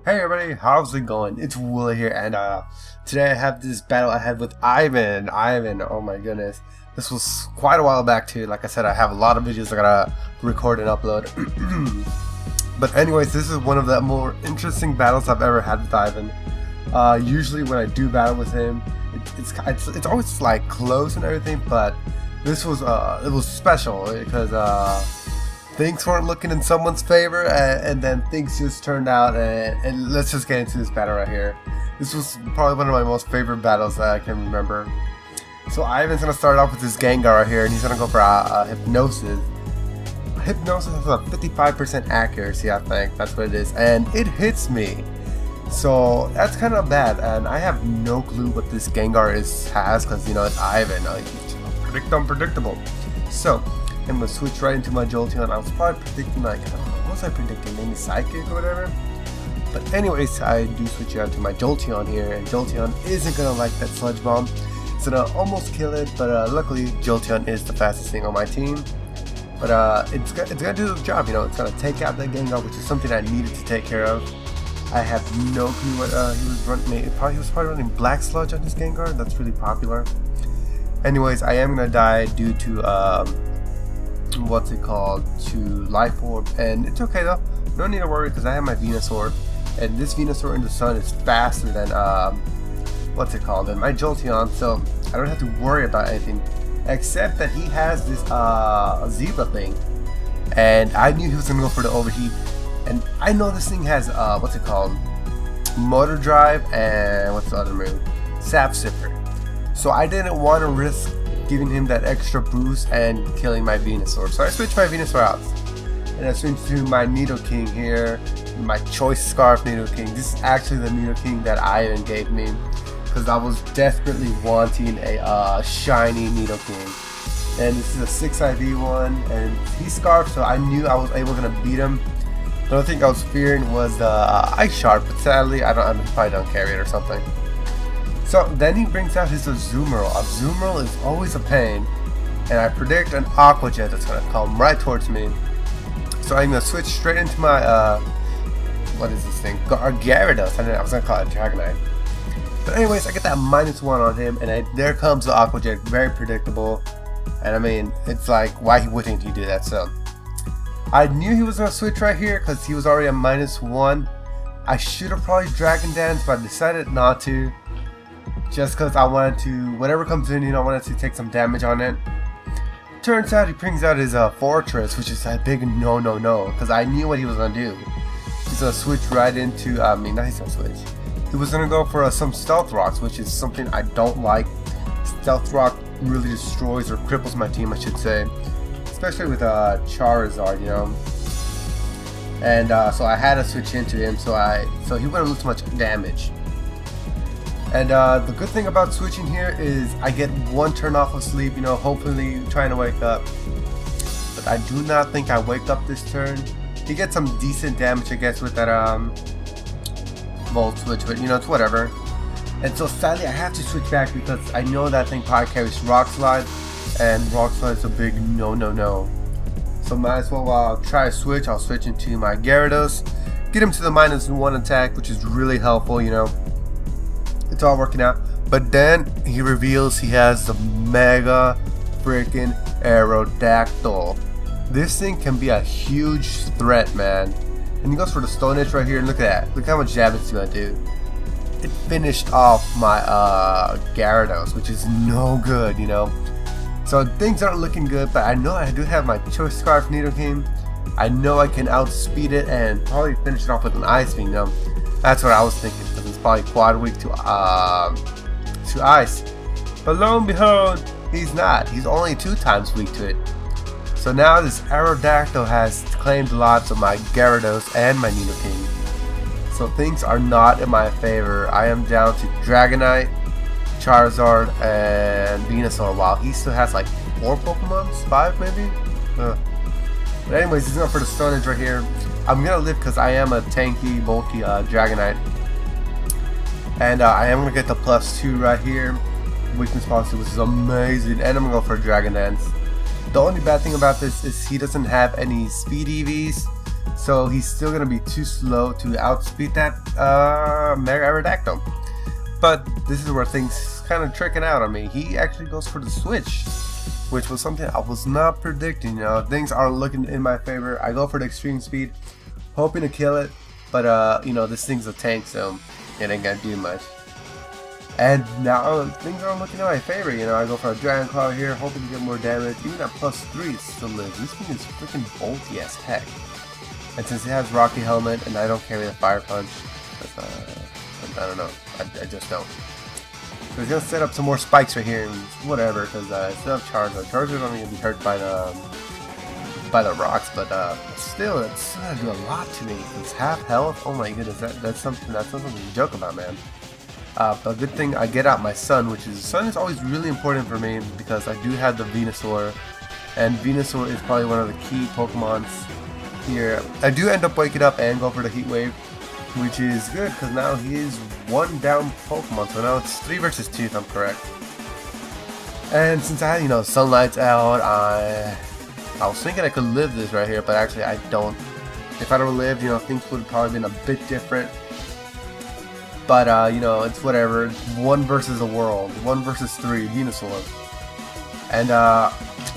Hey everybody, how's it going? It's Willa here, and today I have this battle I had with Ivan. Oh my goodness. This was quite a while back too. Like I said, I have a lot of videos I gotta record and upload. But anyways, this is one of the more interesting battles I've ever had with Ivan. Usually when I do battle with him, it's always like close and everything, but this was it was special because things weren't looking in someone's favor, and then things just turned out, and let's just get into this battle right here. This was probably one of my most favorite battles that I can remember. So Ivan's gonna start off with this Gengar right here, and he's gonna go for Hypnosis. Hypnosis has a 55% accuracy, I think, that's what it is, and it hits me. So that's kind of bad, and I have no clue what this Gengar has, because you know it's Ivan, unpredictable. So I'm gonna switch right into my Jolteon. I was probably predicting, like, I don't know, what was I predicting? Maybe Psychic or whatever? But anyways, I do switch out to my Jolteon here, and Jolteon isn't gonna like that Sludge Bomb. It's gonna almost kill it, but luckily Jolteon is the fastest thing on my team. But it's gonna do the job, you know, it's gonna take out that Gengar, which is something I needed to take care of. I have no clue what he was running. He was probably running Black Sludge on his Gengar. That's really popular. Anyways, I am gonna die due to what's it called, to Life Orb, and it's okay though, no need to worry because I have my Venasaur, and this Venasaur in the sun is faster than what's it called, than my Jolteon, so I don't have to worry about anything except that he has this zebra thing, and I knew he was gonna go for the overheat, and I know this thing has what's it called, Motor Drive, and what's the other move, Sap Sipper, so I didn't want to risk giving him that extra boost and killing my Venusaur. So I switched my Venusaur out, and I switched to my Nidoking here, my Choice Scarf Nidoking. This is actually the Nidoking that Ivan gave me because I was desperately wanting a shiny Nidoking. And this is a 6 IV one, and he Scarf, so I knew I was gonna beat him. The only thing I was fearing was the Ice Shard, but sadly I probably don't carry it or something. So then he brings out his Azumarill. Azumarill is always a pain, and I predict an Aqua Jet that's gonna come right towards me. So I'm gonna switch straight into my what is this thing? Gyarados. I was gonna call it Dragonite. But anyways, I get that -1 on him, and there comes the Aqua Jet, very predictable. And I mean, it's like, why wouldn't he do that? So I knew he was gonna switch right here because he was already at -1. I should have probably Dragon Dance, but I decided not to. Just because I wanted to, whatever comes in, you know, I wanted to take some damage on it. Turns out he brings out his Fortress, which is a big no, because I knew what he was going to do. He's going to switch right into, not he's going to switch. He was going to go for some Stealth Rocks, which is something I don't like. Stealth Rock really destroys or cripples my team, I should say. Especially with Charizard, you know. And so I had to switch into him, so he wouldn't lose much damage. And the good thing about switching here is I get one turn off of sleep, you know, hopefully trying to wake up. But I do not think I wake up this turn. He gets some decent damage, I guess, with that Volt Switch, but you know, it's whatever. And so sadly I have to switch back because I know that thing probably carries Rock Slide, and Rock Slide is a big no. So might as well try to switch. I'll switch into my Gyarados, get him to the -1 attack, which is really helpful, you know. It's all working out, but then he reveals he has the mega freaking Aerodactyl. This thing can be a huge threat, man. And he goes for the Stone Edge right here, and look at that. Look how much damage it's gonna do. It finished off my Gyarados, which is no good, you know. So things aren't looking good, but I know I do have my Choice Scarf Nidoking. I know I can outspeed it and probably finish it off with an Ice Beam, you know. That's what I was thinking, because it's probably quad weak to ice. But lo and behold, he's not. He's only 2 times weak to it. So now this Aerodactyl has claimed the lives of my Gyarados and my Nidoking. So things are not in my favor. I am down to Dragonite, Charizard, and Venusaur. Wow, he still has like 4 Pokemon? 5 maybe? But anyways, he's going for the Stone Edge right here. I'm gonna live because I am a tanky, bulky Dragonite, and I am gonna get the +2 right here, weakness policy, which is amazing, and I'm gonna go for a Dragon Dance. The only bad thing about this is he doesn't have any speed EVs, so he's still gonna be too slow to outspeed that Mega Aerodactyl. But this is where things kind of tricking out on me. He actually goes for the switch, which was something I was not predicting. You know, things aren't looking in my favor. I go for the extreme speed, hoping to kill it, but you know, this thing's a tank, so it ain't gonna do much. And now things aren't looking in my favor. You know, I go for a Dragon Claw here, hoping to get more damage. Even at +3, it still lives. This thing is freaking bulky as heck. And since it has Rocky Helmet and I don't carry the Fire Punch, I don't know. I just don't. So he's gonna set up some more spikes right here and whatever, because I still have Charizard. Charizard's only gonna be hurt by the rocks, but still, it's gonna do a lot to me. It's half health. Oh my goodness, that's something to joke about, man. But good thing I get out my Sun, which is Sun is always really important for me because I do have the Venasaur, and Venasaur is probably one of the key Pokemons here. I do end up waking up and go for the Heat Wave, which is good because now he is one down Pokemon, so now it's 3 versus 2 if I'm correct. And since I had, you know, Sunlight's out, I was thinking I could live this right here, but actually I don't. If I'd have lived, you know, things would have probably been a bit different. But you know, it's whatever. It's 1 versus the world, 1 versus 3, Venasaur. And I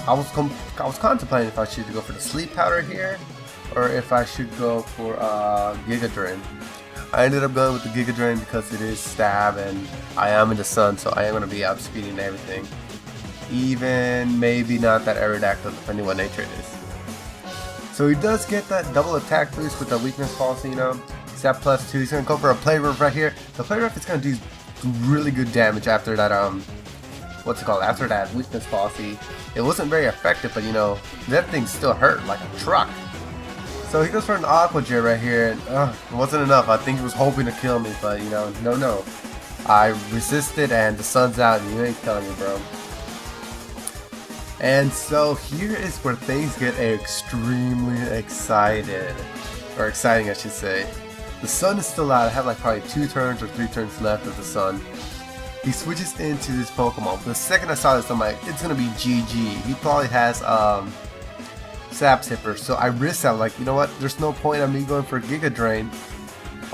was contemplating if I should go for the Sleep Powder here, or if I should go for Giga Drain. I ended up going with the Giga Drain because it is stab and I am in the Sun, so I am going to be outspeeding everything. Even maybe not that Aerodactyl, depending what nature it is. So he does get that double attack boost with the weakness policy, you know. He's at +2. He's going to go for a Play Rough right here. The Play Rough is going to do really good damage after that, after that weakness policy. It wasn't very effective, but you know, that thing still hurt like a truck. So he goes for an Aqua Jet right here, and it wasn't enough. I think he was hoping to kill me, but you know, no. I resisted, and the Sun's out, and you ain't killing me, bro. And so here is where things get extremely exciting, I should say. The Sun is still out. I have like probably 2 turns or 3 turns left of the Sun. He switches into this Pokemon. The second I saw this, I'm like, it's gonna be GG. He probably has Sap Sipper, so I risked out, like, you know what, there's no point on me going for Giga Drain,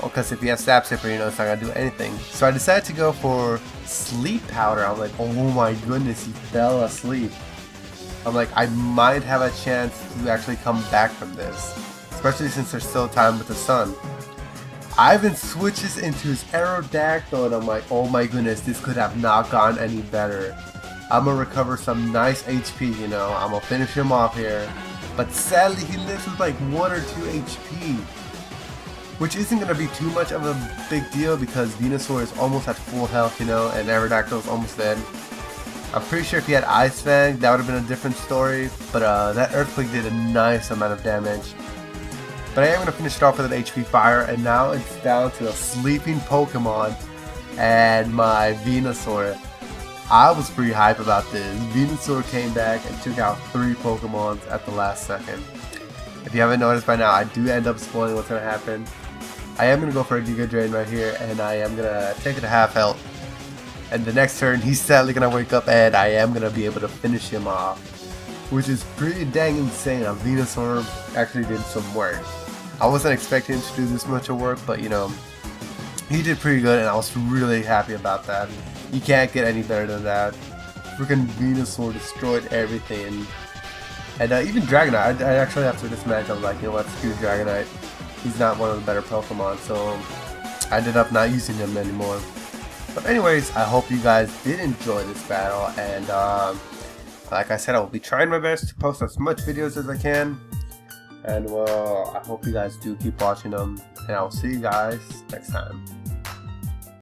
because if he has Sap Sipper, you know, it's not gonna do anything. So I decided to go for Sleep Powder. I'm like, oh my goodness, he fell asleep. I'm like, I might have a chance to actually come back from this, especially since there's still time with the Sun. Ivan switches into his Aerodactyl, and I'm like, oh my goodness, this could have not gone any better. I'm gonna recover some nice HP, you know, I'm gonna finish him off here. But sadly, he lives with like 1 or 2 HP, which isn't going to be too much of a big deal because Venusaur is almost at full health, you know, and Aerodactyl is almost dead. I'm pretty sure if he had Ice Fang, that would have been a different story, but that Earthquake did a nice amount of damage. But I am going to finish it off with an HP Fire, and now it's down to a sleeping Pokemon and my Venusaur. I was pretty hype about this. Venusaur came back and took out 3 Pokemons at the last second. If you haven't noticed by now, I do end up spoiling what's going to happen. I am going to go for a Giga Drain right here, and I am going to take it to half health. And the next turn, he's sadly going to wake up, and I am going to be able to finish him off, which is pretty dang insane. Venusaur actually did some work. I wasn't expecting him to do this much of work, but you know, he did pretty good, and I was really happy about that. You can't get any better than that. Freaking Venusaur destroyed everything. And even Dragonite, I actually after this match I was like, you know what, screw Dragonite. He's not one of the better Pokemon, so I ended up not using him anymore. But anyways, I hope you guys did enjoy this battle, and like I said, I will be trying my best to post as much videos as I can. And well, I hope you guys do keep watching them, and I will see you guys next time.